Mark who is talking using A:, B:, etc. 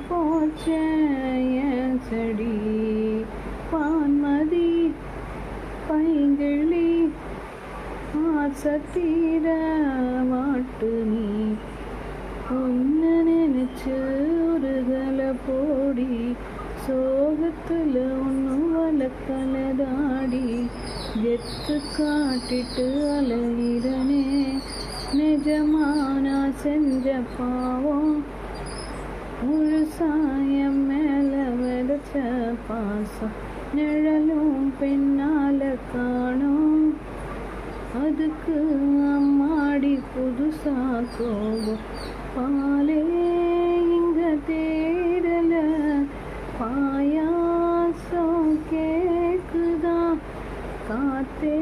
A: போச்சே என் செடி பான்மதி பைங்கிளி ஆசத்தீர மாட்டு நீ ஒன்னு நினைச்சு ஒருதல போடி சோகத்துல ஒன்னும் வளர்க்கலதாடி எத்து காட்டிட்டு அலையிறனே நிஜமானா செஞ்ச பாவம் முழுசாயம் மேல விதைச்ச பாசம் நிழலும் பின்னால காணும் அதுக்கு அம்மாடி புதுசா கோபம் பாலே இங்க தேடல பாயாசம் கேக்குதா காத்தே